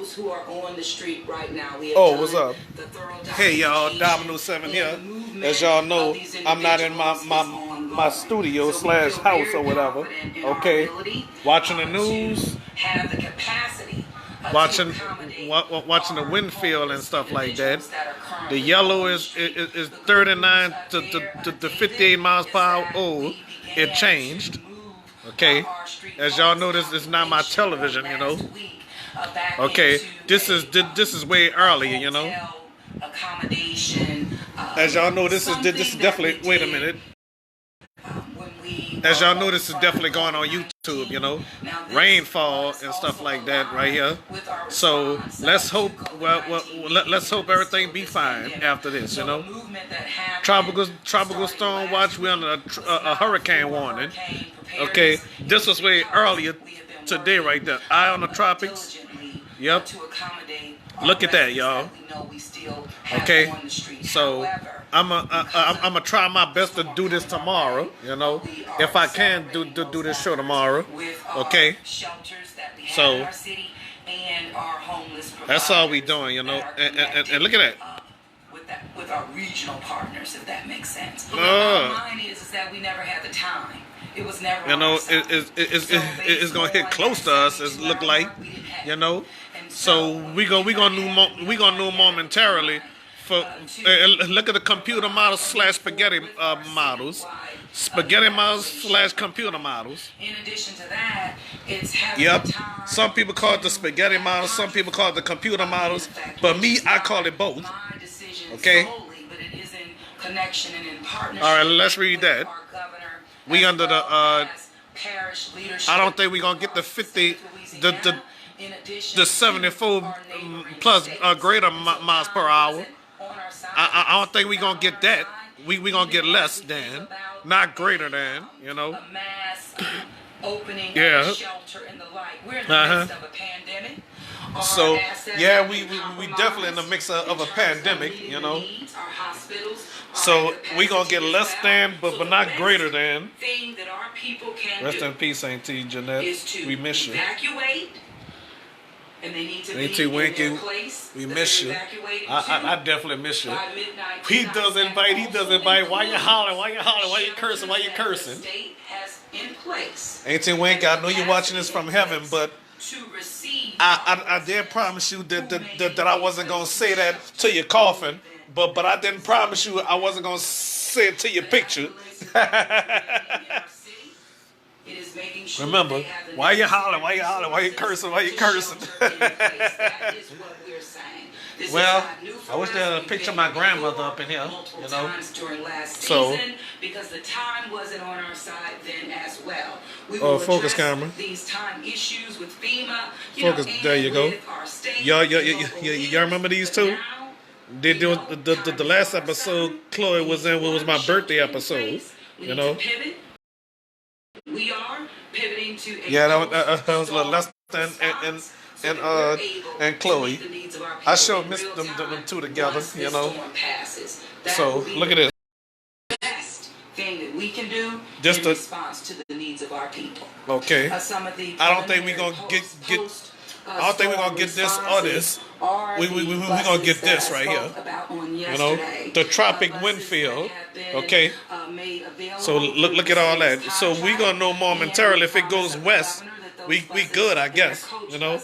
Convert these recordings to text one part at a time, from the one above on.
those who are on the street right now. Oh, what's up? Hey y'all, Dominoes 7 here. As y'all know, I'm not in my studio slash house or whatever. Okay, watching the news, watching the wind field and stuff like that. The yellow is 39 to 58 miles per hour. Oh, it changed. Okay, as y'all know, this is not my television, you know. Okay, this is way earlier, you know. As y'all know, this is definitely. Wait a minute. As y'all know, this is definitely going on YouTube, you know. Rainfall and stuff like that right here. So let's hope. Let's hope everything be fine after this, you know. Tropical storm watch. We're under a hurricane warning. Okay, this was way earlier today right there. Eye on the tropics. Yep. Look at that, y'all. Okay, so I'm gonna try my best to do this tomorrow. You know, if I can do this show tomorrow. Okay. So that's all we doing, you know. And look at that. With our regional partners, if that makes sense. The bottom line is that we never had the time. It was never. You know, it's gonna hit close to us. It look like, you know. So we gonna know momentarily. For look at the computer models slash spaghetti models, slash computer models. In addition to that, it's yep. Some people call it the spaghetti models. Some people call it the computer models. But me, I call it both. Okay. All right, let's read that. We under the I don't think we're gonna get the 50 the 74 plus greater miles per hour. I don't think we're gonna get that. We gonna get less than, not greater than, you know. Yeah. So yeah, we definitely in the mix of a pandemic, you know. So we gonna get less than, but not greater than. Rest in peace, Auntie Jeanette. We miss you. And they need to Auntie Winky, we miss you. I definitely miss you. He does invite. Why you hollering? Why you hollering? Why you cursing? Why you cursing? Auntie Winky, I know you're watching this from heaven, but I did promise you that I wasn't gonna say that to your coffin. But I didn't promise you I wasn't gonna say it to your picture. Remember, why you hollering? Why you hollering? Why you cursing? Why you cursing? Well, I wish they had a picture of my grandmother up in here, you know. So, because the time wasn't on our side then as well. Focus camera. These time issues with FEMA. Focus. There you go. Y'all remember these two? They do the last episode Chloe was in was my birthday episode, you know. We are pivoting to that was a little less than and Chloe. I sure missed them two together, you know. So look at this. Best thing that we can do just in response to the needs of our people. Okay. I don't think we're gonna get. I don't think we're gonna get this or this. We gonna get this right here. You know, the tropic wind field. Okay. So look at all that. So we gonna know momentarily if it goes west. We good, I guess. You know.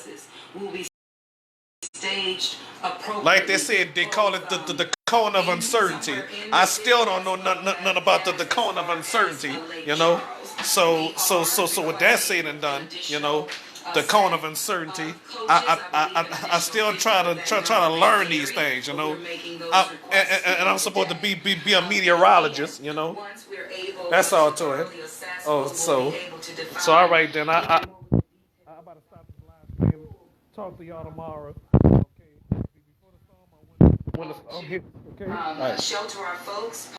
Like they said, they call it the cone of uncertainty. I still don't know nothing about the cone of uncertainty. You know. So with that said and done, you know. The cone of uncertainty. I still try to learn these things, you know. And I'm supposed to be a meteorologist, you know. That's all to it. Oh, so all right then. I about to stop this live stream. Talk to y'all tomorrow. Okay. Before the storm, when the storm hit. Okay. Shelter our folks.